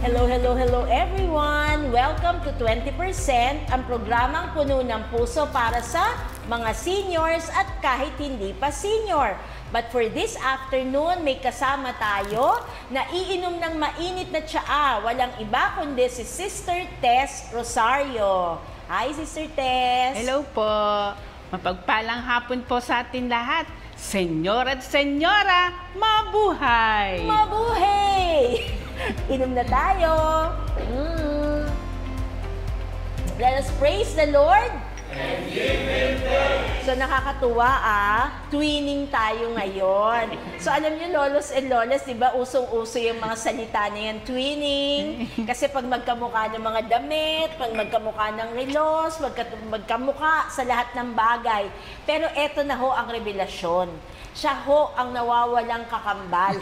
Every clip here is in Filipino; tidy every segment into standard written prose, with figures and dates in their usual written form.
Hello, hello, hello everyone! Welcome to 20%, ang programang puno ng puso para sa mga seniors at kahit hindi pa senior. But for this afternoon, may kasama tayo na iinom ng mainit na tsaa. Walang iba kundi si Sister Tess Rosario. Hi, Sister Tess! Hello po! Mapagpalang hapon po sa atin lahat. Senyor at senyora, mabuhay! Mabuhay! Inom na tayo. Let us praise the Lord. And give Him thanks. So nakakatuwa twinning tayo ngayon. So alam niyo, lolos and lolas, di ba, usong-uso yung mga salita na yan, twinning. Kasi pag magkamukha ng mga damit, pag magkamukha ng relos, magkamukha sa lahat ng bagay. Pero eto na ho ang revelasyon. Siya ho ang nawawalang kakambal.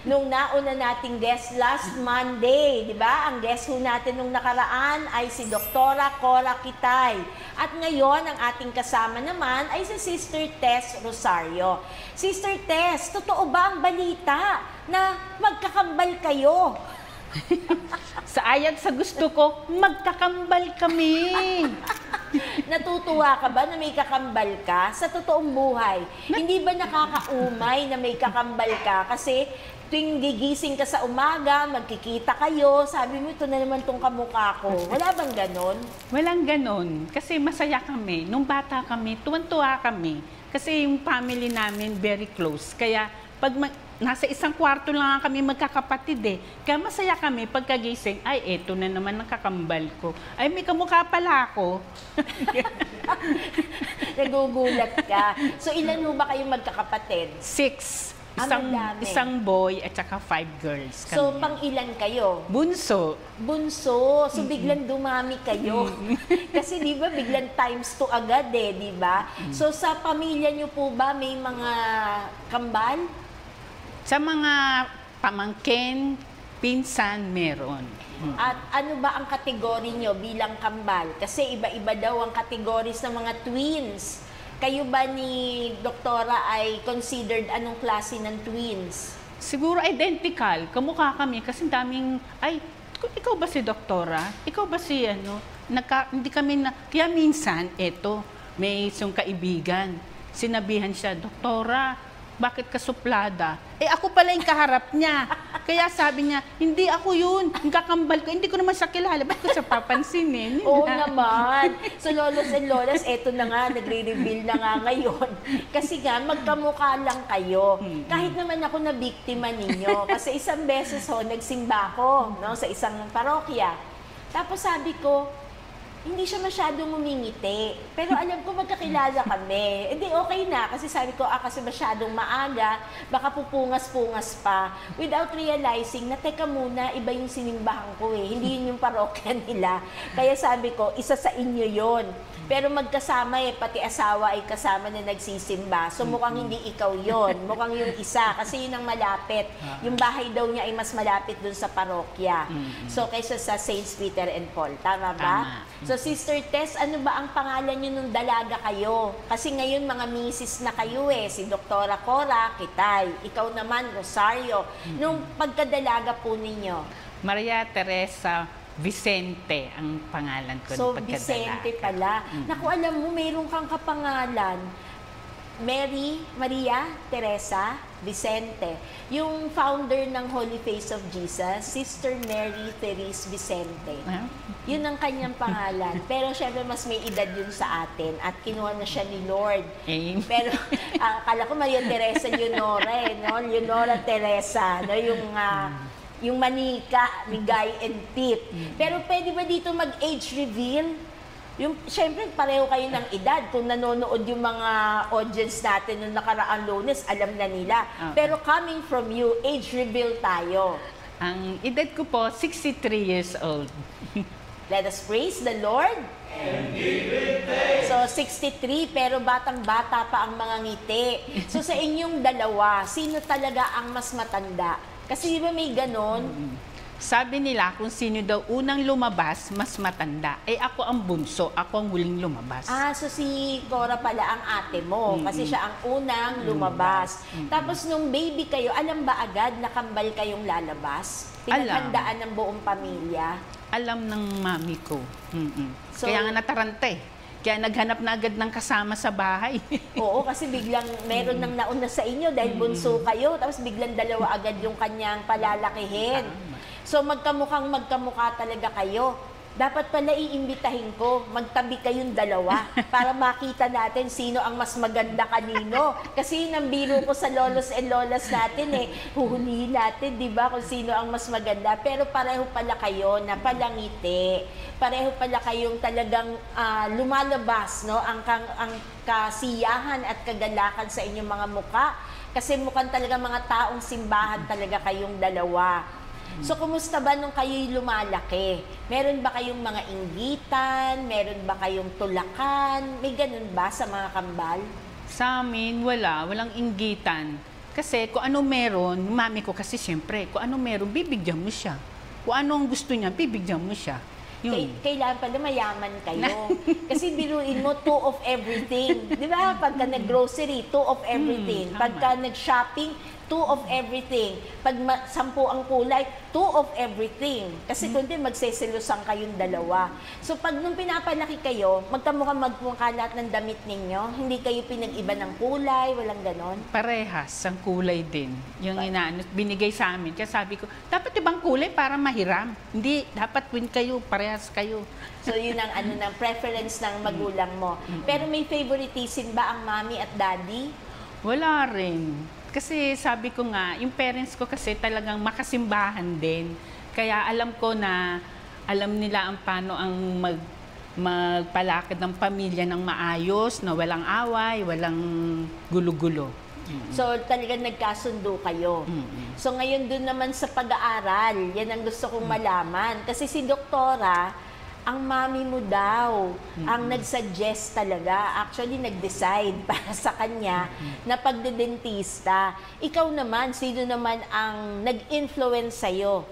Nung nauna nating guest last Monday, di ba? Ang guest ho natin nung nakaraan ay si Doktora Cora Kitay. At ngayon, ang ating kasama naman ay si Sister Tess Rosario. Sister Tess, totoo ba ang balita na magkakambal kayo? Sa ayat sa gusto ko, magkakambal kami. Natutuwa ka ba na may kakambal ka sa totoong buhay? Hindi ba nakakaumay na may kakambal ka? Kasi tuwing gigising ka sa umaga, magkikita kayo, sabi mo, ito na naman tong kamukha ko. Wala bang ganon? Walang ganon. Kasi masaya kami. Nung bata kami, tuwan-tuwa kami. Kasi yung family namin very close. Kaya pag nasa isang kwarto lang kami magkakapatid eh. Kaya masaya kami pagkagising, ay eto na naman ang kakambal ko. Ay may kamukha pala ako. Nagugulat ka. So ilan mo ba kayong magkakapatid? 6. Madami. Isang boy at saka 5 girls. So pang ilan kayo? Bunso. Bunso. So biglang dumami kayo. Kasi di ba biglang times 2 agad eh, di ba? So sa pamilya niyo po ba may mga kambal? Sa mga pamangkin, pinsan, meron. At ano ba ang kategory nyo bilang kambal? Kasi iba-iba daw ang categories ng mga twins. Kayo ba ni Doktora ay considered anong klase ng twins? Siguro identical. Kamukha kami kasi daming, ay, ikaw ba si Doktora? Ikaw ba si ano? Hindi kami na, kaya minsan, eto, may isang kaibigan. Sinabihan siya, Doktora, bakit ka suplada? Eh ako pala yung kaharap niya. Kaya sabi niya, hindi ako yun. Yung kakambal ko, hindi ko naman siya kilala. Ba't ko siya papansinin? Oo naman. So lolos and lolas, eto na nga, nagre-reveal na nga ngayon. Kasi nga, magkamukha lang kayo. Kahit naman ako na biktima ninyo. Kasi isang beses nagsimba ako sa isang parokya. Tapos sabi ko, hindi siya masyadong umingiti. Pero alam ko magkakilala kami. Hindi okay na. Kasi sabi ko, kasi masyadong maaga, baka pupungas-pungas pa. Without realizing na, teka muna, iba yung sinimbahan ko eh. Hindi yun yung parokya nila. Kaya sabi ko, isa sa inyo yon. Pero magkasama pati asawa ay kasama na nagsisimba. So mukhang hindi ikaw yon. Mukhang yung isa. Kasi yun ang malapit. Yung bahay daw niya ay mas malapit dun sa parokya. So kaysa sa Saints Peter and Paul. Tama ba? So Sister Tess, ano ba ang pangalan niyo nung dalaga kayo? Kasi ngayon mga misis na kayo Si Doktora Cora Kitay. Ikaw naman, Rosario. Nung pagkadalaga po ninyo? Maria Teresa Vicente ang pangalan ko. So, Vicente pala. Naku, alam mo, mayroon kang kapangalan. Maria Teresa Vicente. Yung founder ng Holy Face of Jesus, Sister Mary Therese Vicente. Yun ang kanyang pangalan. Pero syempre, mas may edad yun sa atin. At kinuha na siya ni Lord. Pero akala ko Maria Teresa Leonora Leonora Teresa. Yung manika ni Guy and Pete. Pero pwede ba dito mag-age reveal? Siyempre, pareho kayo ng edad. Kung nanonood yung mga audience natin noong nakaraang Lunes, alam na nila. Pero coming from you, age reveal tayo. Ang edad ko po, 63 years old. Let us praise the Lord. And give Him thanks. So, 63, pero batang-bata pa ang mga ngiti. So, sa inyong dalawa, sino talaga ang mas matanda? Kasi di ba may ganon? Sabi nila kung sino daw unang lumabas, mas matanda. Eh ako ang bunso, ako ang huling lumabas. So si Cora pala ang ate mo kasi siya ang unang lumabas. Tapos nung baby kayo, alam ba agad na kambal kayong lalabas? Pinaghandaan ng buong pamilya? Alam ng mami ko. So, Kaya nga natarante. Kaya naghanap na agad ng kasama sa bahay. Oo, kasi biglang meron nang nauna sa inyo dahil bunso kayo, tapos biglang dalawa agad yung kanyang palalakihin. So magkamukha talaga kayo. Dapat pala iimbitahin ko, magtabi kayong dalawa para makita natin sino ang mas maganda kanino. Kasi yun ang biro ko sa lolos and lolas natin huhulihin natin, di ba, kung sino ang mas maganda. Pero pareho pala kayo na palangiti. Pareho pala kayong talagang lumalabas, no? Ang kasiyahan at kagalakan sa inyong mga muka. Kasi mukhang talaga mga taong simbahan talaga kayong dalawa. So, kumusta ba nung kayo'y lumalaki? Meron ba kayong mga inggitan? Meron ba kayong tulakan? May ganun ba sa mga kambal? Sa amin, walang inggitan. Kasi kung ano meron, mami ko kasi siyempre, kung ano meron, bibigyan mo siya. Kung ano ang gusto niya, bibigyan mo siya. Yun. Kailangan pala mayaman kayo. Kasi biruin mo, 2 of everything. Di ba? Pagka nag-grocery, 2 of everything. Pagka nag-shopping, 2 of everything. Pag 10 ang kulay, 2 of everything. Kasi kundi magseselosan kayong dalawa. So pag nung pinapalaki kayo, magkamukha lahat ng damit ninyo, hindi kayo pinag-iba ng kulay, walang ganon. Parehas, ang kulay din. Yung binigay sa amin. Kaya sabi ko, dapat ibang kulay para mahiram. Hindi, dapat win kayo, parehas kayo. So yun ang ng preference ng magulang mo. Pero may favoritism ba ang mommy at daddy? Wala rin. Kasi sabi ko nga, yung parents ko kasi talagang makasimbahan din. Kaya alam ko na, alam nila ang paano ang magpalakad ng pamilya ng maayos, na walang away, walang gulo-gulo. So talagang nagkasundo kayo. So ngayon dun naman sa pag-aaral, yan ang gusto kong malaman. Kasi si Doktora, ang mami mo daw ang nag-suggest talaga, actually nag-decide para sa kanya na pagdedentista. Ikaw naman, sino naman ang nag-influence sa'yo?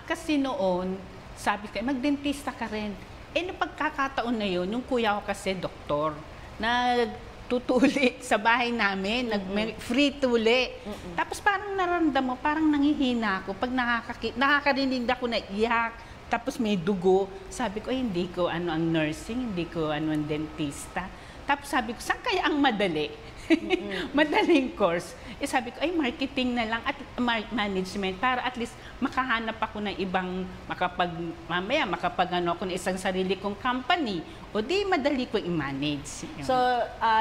Kasi noon, sabi ko, mag-dentista ka rin. No pagkakataon na yun, yung kuya ko kasi doktor, nagtutuli sa bahay namin, free tuli. Tapos parang naramdaman mo, parang nangihina ako. Pag nakakarinig ako na iyak, tapos may dugo, sabi ko, hindi ko ang nursing, hindi ko ang dentista. Tapos sabi ko, saan kaya ang madali? Madaling course. Sabi ko, marketing na lang at management para at least makahanap ako ng ibang mamaya ako ng isang sarili kong company. O di madali ko i-manage. So,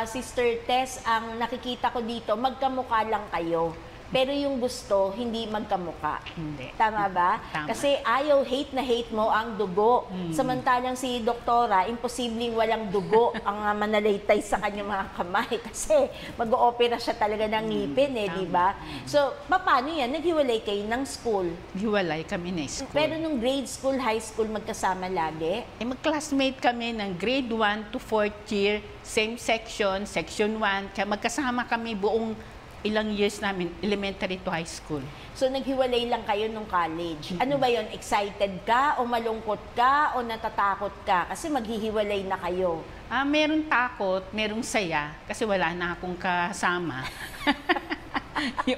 Sister Tess, ang nakikita ko dito, magkamukha lang kayo. Pero yung gusto, hindi magkamuka. Hindi. Tama ba? Tama. Kasi hate na hate mo ang dugo. Samantalang si Doktora, imposibleng walang dugo ang manalaytay sa kanyang mga kamay. Kasi mag-oopera siya talaga ng ngipin, di ba? So, paano yan? Naghiwalay kayo ng school? Hiwalay kami na school. Pero nung grade school, high school, magkasama lagi? Mag-classmate kami ng grade 1 to 4th year, same section, section 1. Kaya magkasama kami buong ilang years namin, elementary to high school. So, naghiwalay lang kayo nung college. Ano ba yon? Excited ka o malungkot ka o natatakot ka? Kasi maghihiwalay na kayo. Meron takot, merong saya, kasi wala na akong kasama.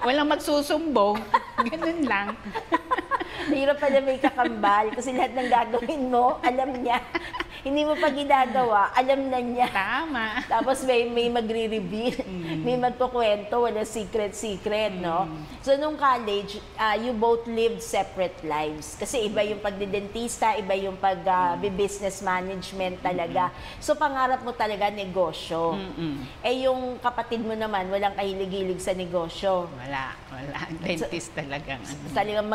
Walang magsusumbong, ganun lang. Hirap pala may kakambal kasi lahat ng gagawin mo, alam niya. Hindi mo pa ginagawa, alam na niya. Tama. Tapos may magre-reveal, may magkukwento, wala secret, no? So, nung college, you both lived separate lives. Kasi iba yung pagdidentista, iba yung pag-business management talaga. So, pangarap mo talaga negosyo. Yung kapatid mo naman, walang kahilig-hilig sa negosyo. Wala. Dentist talaga. Talagang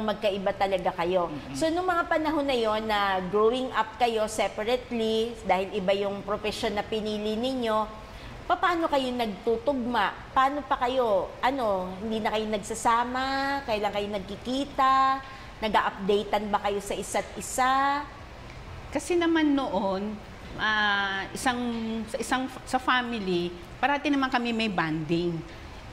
magkaiba talaga kayo. So, nung mga panahon na yon na growing up kayo separately, dahil iba yung profession na pinili ninyo, paano kayo nagtutugma? Paano pa kayo, hindi na kayo nagsasama? Kailan kayo nagkikita? Nag-a-updatean ba kayo sa isa't isa? Kasi naman noon, sa family, parati naman kami may banding.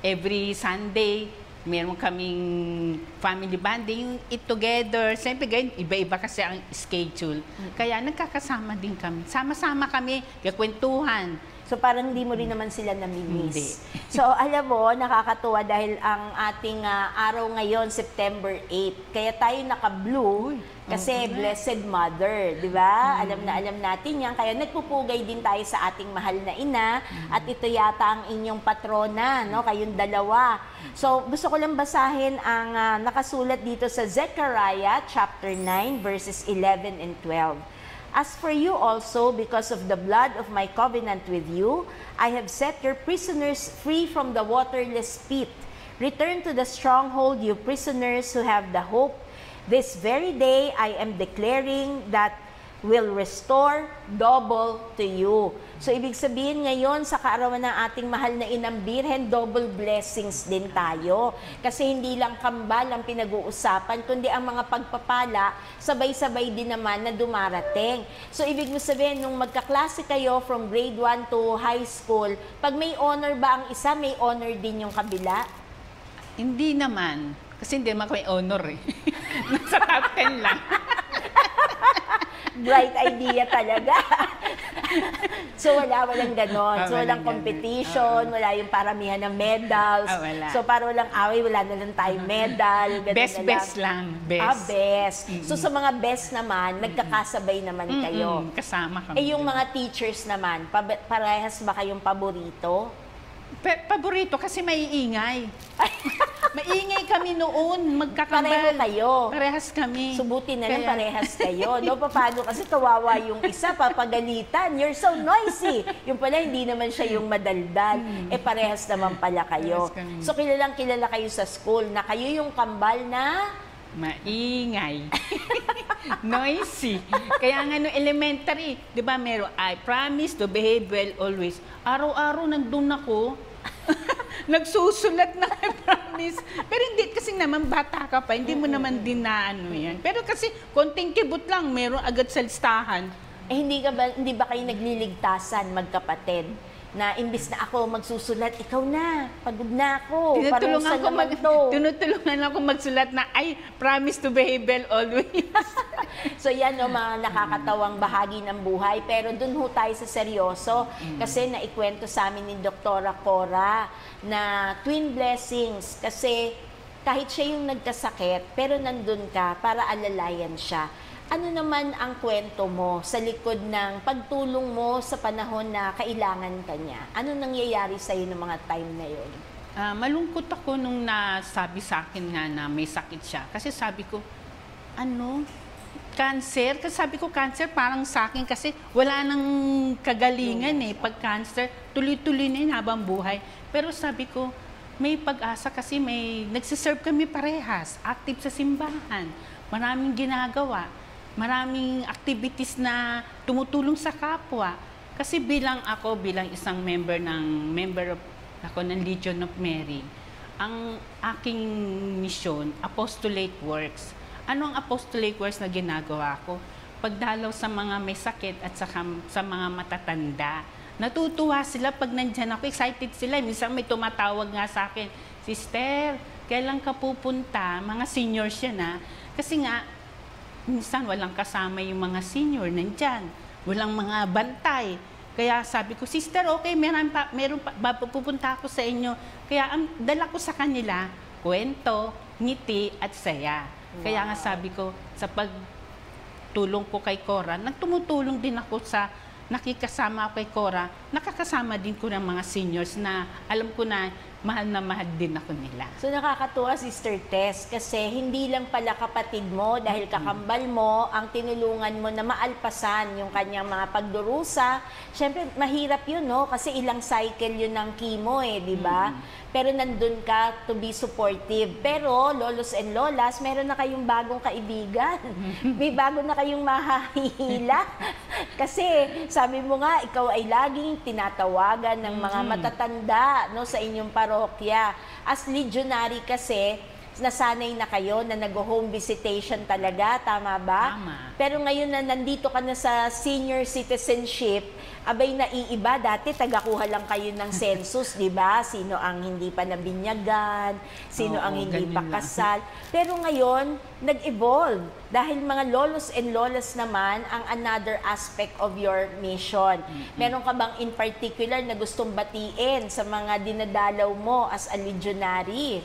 Every Sunday, meron kaming family bonding, eat together. Siyempre, ganyan, iba-iba kasi ang schedule. Kaya nagkakasama din kami. Sama-sama kami, kwentuhan. So parang hindi mo rin naman sila namimiss. Hindi. So alam mo, nakakatuwa dahil ang ating araw ngayon, September 8. Kaya tayo naka-blue kasi Blessed Mother, di ba? Alam natin yan. Kaya nagpupugay din tayo sa ating mahal na ina at ito yata ang inyong patrona, no? Kayong dalawa. So gusto ko lang basahin ang nakasulat dito sa Zechariah chapter 9 verses 11 and 12. As for you also, because of the blood of my covenant with you, I have set your prisoners free from the waterless pit. Return to the stronghold, you prisoners who have the hope. This very day I am declaring that will restore double to you. So, ibig sabihin ngayon, sa kaarawan ng ating mahal na Inang Birhen, double blessings din tayo. Kasi hindi lang kambal ang pinag-uusapan, kundi ang mga pagpapala, sabay-sabay din naman na dumarating. So, ibig sabihin, nung magkaklase kayo from grade 1 to high school, pag may honor ba ang isa, may honor din yung kabila? Hindi naman. Kasi hindi naman kami honor eh. Nasa top 10 lang. Bright idea talaga. So walang ganon. So walang competition, wala yung paramihan ng medals. Wala. So para walang away, wala na lang tayong medal. Best lang. Best. Best. So sa mga best naman, nagkakasabay naman kayo. Kasama kami. Yung mga teachers naman, parehas ba kayong paborito? Paborito kasi maiingay. Maingay kami noon, magkakambal. Pareho kayo. Parehas kami. Subuti na lang parehas kayo. No? Paano kasi kawawa yung isa, papagalitan. You're so noisy. Yung pala, hindi naman siya yung madaldal. Parehas naman pala kayo. So, kilalang kilala kayo sa school na kayo yung kambal na maingay. Noisy. Kaya nga no elementary, 'di ba, meron I promise to behave well always. Araw-araw nandun ako. Nagsusulat na I promise. Pero hindi kasi naman bata ka pa, hindi mo naman din na ano 'yan. Pero kasi konting kibot lang, meron agad sa listahan. Hindi ba kayo nagliligtasan magkapatid? Na imbis na ako magsusulat, ikaw na, pagod na ako. Tinutulungan ako magsulat na, I promise to behave well always. So yan o, mga nakakatawang bahagi ng buhay. Pero dun ho tayo sa seryoso, kasi naikwento sa amin ni Dr. Cora na twin blessings. Kasi kahit siya yung nagkasakit, pero nandun ka para alalayan siya. Ano naman ang kwento mo sa likod ng pagtulong mo sa panahon na kailangan ka niya? Ano nangyayari sa'yo ng mga time na yun? Malungkot ako nung nasabi sa akin nga na may sakit siya. Kasi sabi ko, cancer? Kasi sabi ko, cancer parang sa akin kasi wala nang kagalingan Pag cancer, tuloy-tuloy na yun habang buhay. Pero sabi ko, may pag-asa kasi nagsiserve kami parehas, active sa simbahan, maraming ginagawa. Maraming activities na tumutulong sa kapwa. Kasi bilang isang member ng Legion of Mary, ang aking mission, apostolate works. Ano ang apostolate works na ginagawa ko? Pagdalaw sa mga may sakit at sa mga matatanda. Natutuwa sila pag nandyan ako, excited sila. Minsan may tumatawag nga sa akin, Sister, kailan ka pupunta? Mga seniors yan Kasi nga, minsan walang kasama yung mga senior nandyan. Walang mga bantay. Kaya sabi ko, Sister, okay, meron pa, pupunta ako sa inyo. Kaya ang dala ko sa kanila, kwento, ngiti, at saya. Wow. Kaya nga sabi ko, sa pagtulong ko kay Cora, nagtumutulong din ako sa nakikasama kay Cora, nakakasama din ko ng mga seniors na alam ko na mahal din ako nila. So nakakatuwa, Sister Tess, kasi hindi lang pala kapatid mo dahil kakambal mo ang tinulungan mo na maalpasan yung kanyang mga pagdurusa. Siyempre, mahirap yun, no? Kasi ilang cycle yun ng chemo di ba? Pero nandun ka to be supportive. Pero, lolos and lolas, meron na kayong bagong kaibigan. May bago na kayong mahahila. Kasi, sabi mo nga, ikaw ay laging tinatawagan ng mga matatanda sa inyong parokya. As legionary kasi, nasanay na kayo na nag-home visitation talaga, tama ba? Tama. Pero ngayon na nandito ka na sa senior citizenship, abay naiiba. Dati tagakuha lang kayo ng census, di ba? Sino ang hindi pa nabinyagan, sino Oo, ang hindi ganyan pa lang. kasal. Pero ngayon, nag-evolve. Dahil mga lolos and lolas naman ang another aspect of your mission. Meron ka bang in particular na gustong batiin sa mga dinadalaw mo as a legionary?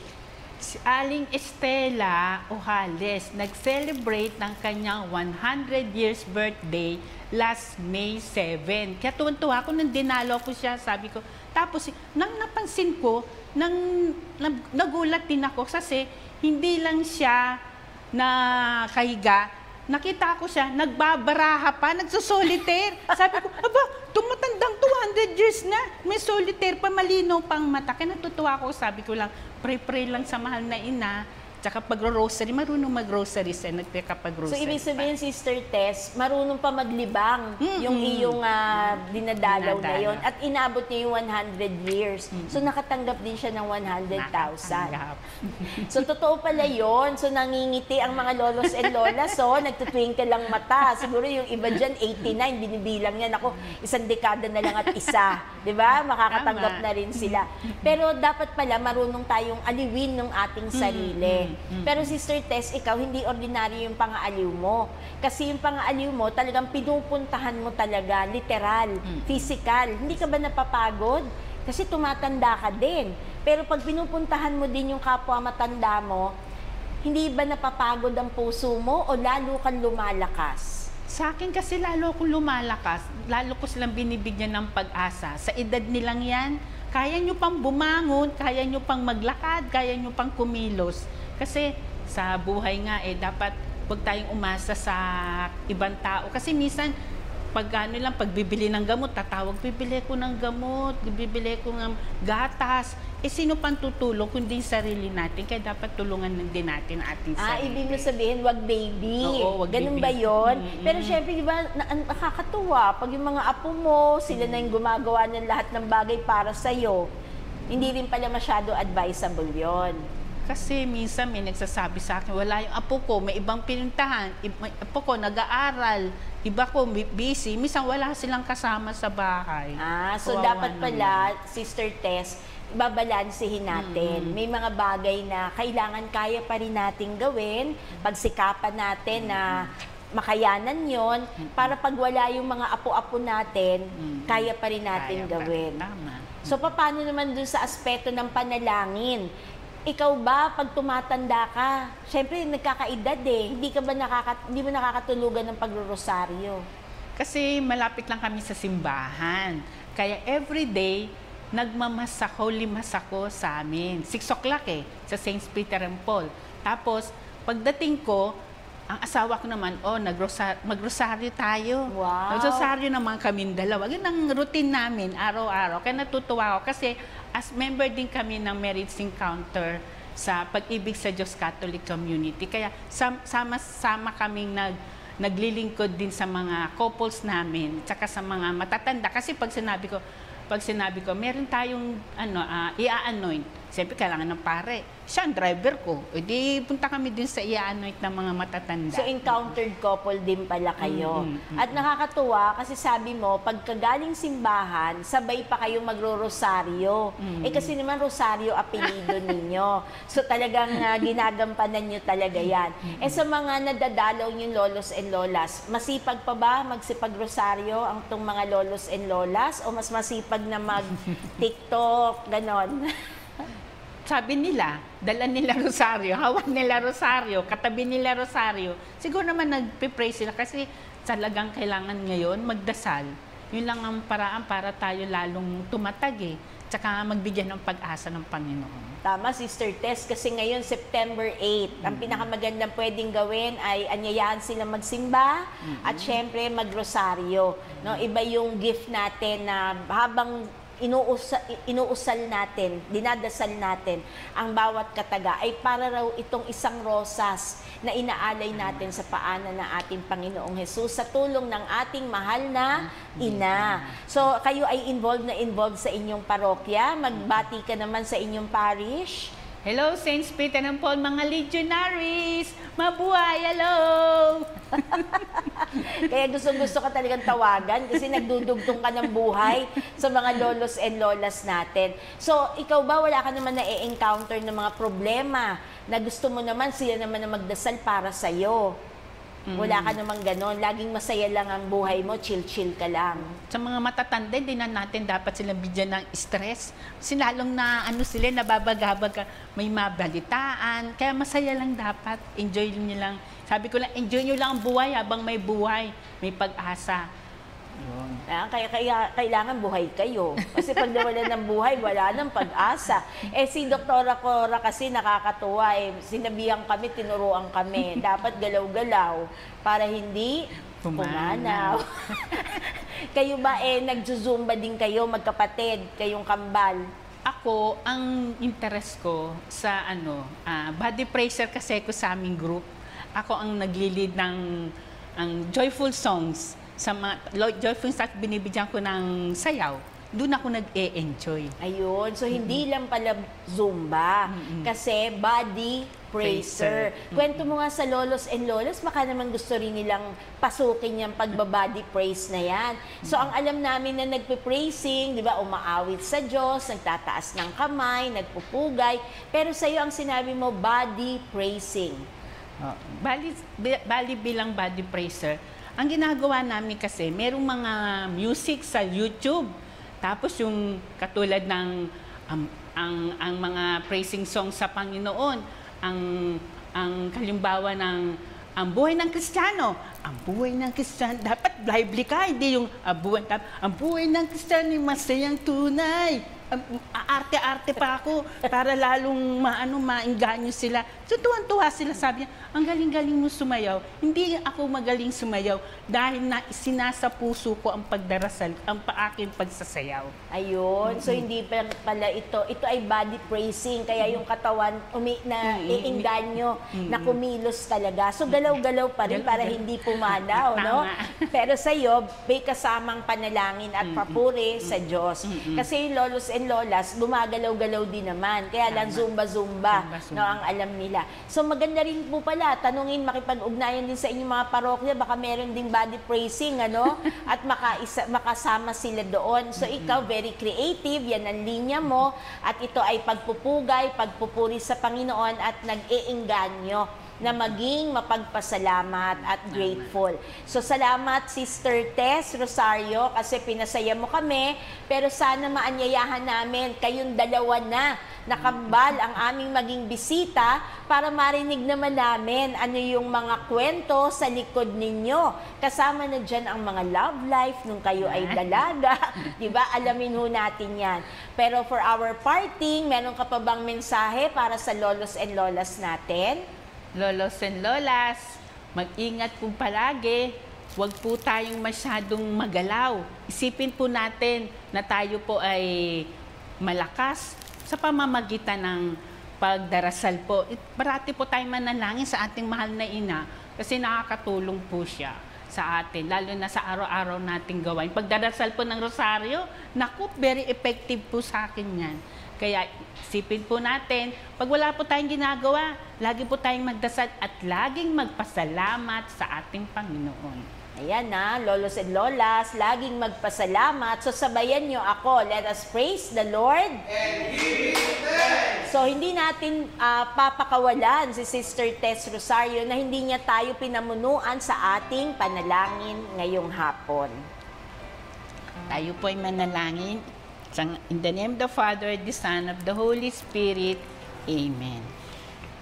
Si Aling Estela Ojales nag-celebrate ng kanyang 100 years birthday last May 7. Kaya tuwan-tuwa ako nang dinalo ko siya, sabi ko. Tapos nang napansin ko, nagulat din ako kasi hindi lang siya na kahiga, nakita ko siya, nagbabaraha pa, nagsusolitaire. Sabi ko, aba, tumatandang 200 years na, may solitaire pa, malinaw pang mata. Kaya natutuwa ako, sabi ko lang, pray-pray lang sa mahal na ina, tsaka pag-rosary, marunong mag-rosary siya, nagpapag-rosary. So, ibig sabihin, Sister Tess, marunong pa maglibang yung iyong dinadalaw na yon at inabot niya yung 100 years. So, nakatanggap din siya ng 100,000. So, totoo pala yon. So, nangingiti ang mga lolos and lolas. So, nagtutwinkle lang mata. Siguro yung iba dyan, 89, binibilang niya. Ako, isang dekada na lang at isa. Di ba? Makakatanggap Tama. na rin sila. Pero dapat pala marunong tayong aliwin ng ating sarili. Pero Sister Tess, ikaw, hindi ordinaryo yung pang-aaliw mo. Kasi yung pang-aaliw mo, talagang pinupuntahan mo talaga, literal, physical. Hindi ka ba napapagod? Kasi tumatanda ka din. Pero pag pinupuntahan mo din yung kapwa matanda mo, hindi ba napapagod ang puso mo o lalo kang lumalakas? Sa akin kasi lalo akong lumalakas, lalo ko silang binibigyan ng pag-asa. Sa edad nilang yan, kaya nyo pang bumangon, kaya nyo pang maglakad, kaya nyo pang kumilos. Kasi sa buhay nga dapat huwag tayong umasa sa ibang tao. Kasi minsan, pag bibili ng gamot, tatawag, bibili ko ng gamot, bibili ko ng gatas. Sino pang tutulong kundi sarili natin? Kaya dapat tulungan din natin ating sarili. Ibig mo sabihin, wag baby. Oo, wag Ganun baby. ba yun? Pero syempre, di ba, nakakatuwa. Pag yung mga apo mo, sila na yung gumagawa ng lahat ng bagay para sa'yo. Hindi rin pala masyado advisable yon. Kasi minsan may nagsasabi sa akin, wala yung apo ko, may ibang pinuntahan, apo ko nag-aaral, iba ko busy, minsan wala silang kasama sa bahay. So Kawawa dapat pala, naman. Sister Tess, babalansehin natin. May mga bagay na kailangan kaya pa rin nating gawin, pagsikapan natin na makayanan yon para pag wala yung mga apo-apo natin, kaya pa rin natin Kaya pa gawin. rin, tama. So, paano naman dun sa aspeto ng panalangin? Ikaw ba, pag tumatanda ka, syempre, nagkakaedad hindi mo nakakatulugan ng pagrorosaryo? Kasi malapit lang kami sa simbahan. Kaya everyday, limas ako sa amin. 6 o'clock sa St. Peter and Paul. Tapos, pagdating ko, ang asawa ko naman, magrosaryo tayo. Wow. Magrosaryo naman kaming dalawa. Yun ang routine namin, araw-araw. Kaya natutuwa ako kasi as member din kami ng Marriage Encounter sa Pag-ibig sa Diyos Catholic Community. Kaya sama kaming naglilingkod din sa mga couples namin, tsaka sa mga matatanda. Kasi pag sinabi ko, meron tayong i-anoint. Siyempre, kailangan ng pare. Siya ang driver ko. Di punta kami din sa i-anoint ng mga matatanda. So, encountered couple din pala kayo. At nakakatuwa kasi sabi mo, pagkagaling simbahan, sabay pa kayo magro-rosaryo. Kasi naman rosaryo apelido ninyo. So, talagang ginagampanan nyo talaga yan. Sa mga nadadalaw yung lolos and lolas, masipag pa ba magsipag-rosaryo ang tong mga lolos and lolas? O mas masipag na mag-TikTok, ganon? Sabi nila, dala nila rosaryo, hawak nila rosaryo, katabi nila rosaryo. Siguro naman nagpe-pray sila kasi talagang kailangan ngayon magdasal. Yun lang ang paraan para tayo lalong tumatag tsaka magbigyan ng pag-asa ng Panginoon. Tama, Sister Tess, kasi ngayon September 8, ang pinakamagandang pwedeng gawin ay anyayahan sila magsimba at syempre magrosaryo. No? Iba yung gift natin na habang inuusal natin, dinadasal natin ang bawat kataga ay para raw itong isang rosas na inaalay natin sa paanan ng ating Panginoong Hesus sa tulong ng ating mahal na ina. So, kayo ay involved sa inyong parokya. Magbati ka naman sa inyong parish. Hello, Saints Peter and Paul, mga legionaries! Mabuhay! Hello! Kaya gusto ka talagang tawagan kasi nagdudugtong ka ng buhay sa mga lolos and lolas natin. So, ikaw ba, wala ka naman na-encounter ng mga problema na gusto mo naman sila naman na magdasal para sa'yo? Wala ka namang ganon. Laging masaya lang ang buhay mo, chill-chill ka lang. Sa mga matatanda, hindi na natin dapat silang bigyan ng stress. Sinalong na sila, nababagabag, may mabalitaan. Kaya masaya lang dapat. Enjoy nyo lang. Sabi ko lang, enjoy nyo lang ang buhay habang may buhay. May pag-asa. Yun. Kaya kailangan buhay kayo. Kasi pag nawala ng buhay, wala nang pag-asa. Si Doktora Cora kasi nakakatuwa. Sinabihan kami, tinuruan kami. Dapat galaw-galaw para hindi pumanaw. Kayo ba nagzuzumba din kayo, magkapatid, kayong kambal? Ako, ang interest ko sa body praiser kasi ko sa aming group. Ako ang nagli-lead ng joyful songs. Sa mga joyful songs, binibigyan ko ng sayaw. Doon ako nag-e-enjoy. Ayun. So, hindi lang pala Zumba. Kasi body praiser. Kwento mo nga sa lolos and lolas, baka naman gusto rin nilang pasukin yung pagbabody praise na yan. So, ang alam namin na nagpe-praising, di ba, umaawit sa Diyos, nagtataas ng kamay, nagpupugay. Pero sa'yo, ang sinabi mo, body praising. Bali bilang body praiser, ang ginagawa namin kasi, merong mga music sa YouTube. Tapos yung katulad ng ang mga praising song sa Panginoon, ang kalimbawa ng ang buhay ng Kristiyano. Ang buhay ng Kristiyano, dapat lively ka, hindi yung ang buhay ng Kristiyano ay masayang tunay. Arte-arte pa ako para lalong maingganyo sila. So tuwan-tuwa sila, sabi niya, ang galing-galing mo sumayaw. Hindi ako magaling sumayaw dahil na sinasa puso ko ang pagdarasal, ang aking pagsasayaw. Ayun. So hindi pala ito ay body praising, kaya yung katawan iingganyo na kumilos talaga. So galaw-galaw pa rin para hindi pumanaw, no? Pero sa'yo, may kasamang panalangin at papuri sa Diyos. Kasi yung lolos and lolas, gumagalaw-galaw din naman. Kaya lang zumba-zumba, no, ang alam nila. So maganda rin po pala, tanungin, makipag-ugnayan din sa inyong mga parokya, baka meron ding body praising, at makasama sila doon. So ikaw, very creative, yan ang linya mo, at ito ay pagpupugay, pagpupuri sa Panginoon, at nag-iinganyo na maging mapagpasalamat at grateful. So salamat Sister Tess Rosario kasi pinasaya mo kami, pero sana maanyayahan namin kayong dalawa na nakambal ang aming maging bisita para marinig naman namin ano yung mga kwento sa likod ninyo. Kasama na dyan ang mga love life nung kayo ay dalaga. Diba? Alamin ho natin yan. Pero for our parting, meron ka pa bang mensahe para sa lolos and lolas natin? Lolos and lolas, mag-ingat po palagi. Huwag po tayong masyadong magalaw. Isipin po natin na tayo po ay malakas sa pamamagitan ng pagdarasal po. Parati po tayong manalangin sa ating mahal na ina kasi nakakatulong po siya sa atin, lalo na sa araw-araw nating gawain. Pagdarasal po ng rosaryo, naku, very effective po sa akin yan. Kaya isipin po natin, pag wala po tayong ginagawa, lagi po tayong magdasal at laging magpasalamat sa ating Panginoon. Ayan na, lolos and lolas, laging magpasalamat. So sabayan nyo ako, let us praise the Lord. And give Him thanks. So hindi natin papakawalan si Sister Tess Rosario na hindi niya tayo pinamunuan sa ating panalangin ngayong hapon. Tayo po ay manalangin. In the name of the Father, the Son, of the Holy Spirit. Amen.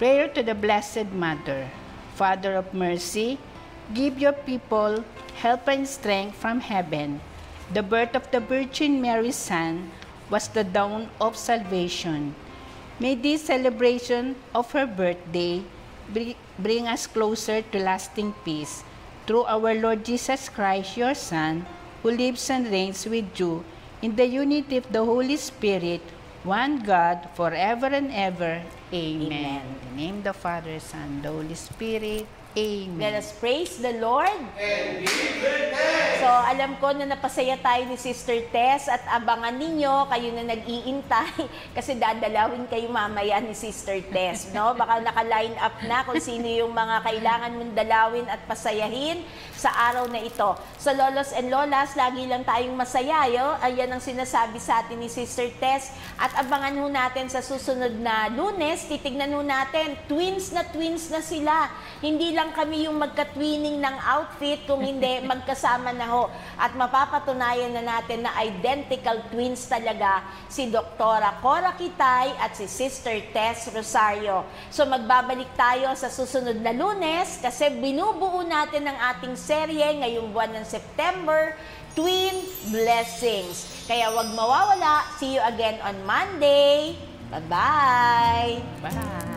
Prayer to the Blessed Mother. Father of mercy, give your people help and strength from heaven. The birth of the Virgin Mary's Son was the dawn of salvation. May this celebration of her birthday bring us closer to lasting peace. Through our Lord Jesus Christ, your Son, who lives and reigns with you in the unity of the Holy Spirit, one God, forever and ever. Amen. In the name of the Father, Son, the Holy Spirit. Amen. Let us praise the Lord. And give her thanks. So, alam ko na napasaya tayo ni Sister Tess at abangan ninyo, kayo na nag-iintay, kasi dadalawin kayo mamaya ni Sister Tess, no? Baka naka-line up na kung sino yung mga kailangan mong dalawin at pasayahin sa araw na ito. So, lolos and lolas, lagi lang tayong masaya, yo. Ayan ang sinasabi sa atin ni Sister Tess. At abangan ho natin sa susunod na Lunes, titignan ho natin, twins na sila. Hindi lang kami yung magka-twinning ng outfit, kung hindi, magkasama na ho. At mapapatunayan na natin na identical twins talaga si Doktora Cora Kitay at si Sister Tess Rosario. So magbabalik tayo sa susunod na Lunes kasi binubuo natin ang ating serye ngayong buwan ng September, Twin Blessings. Kaya wag mawawala. See you again on Monday. Bye-bye! Bye!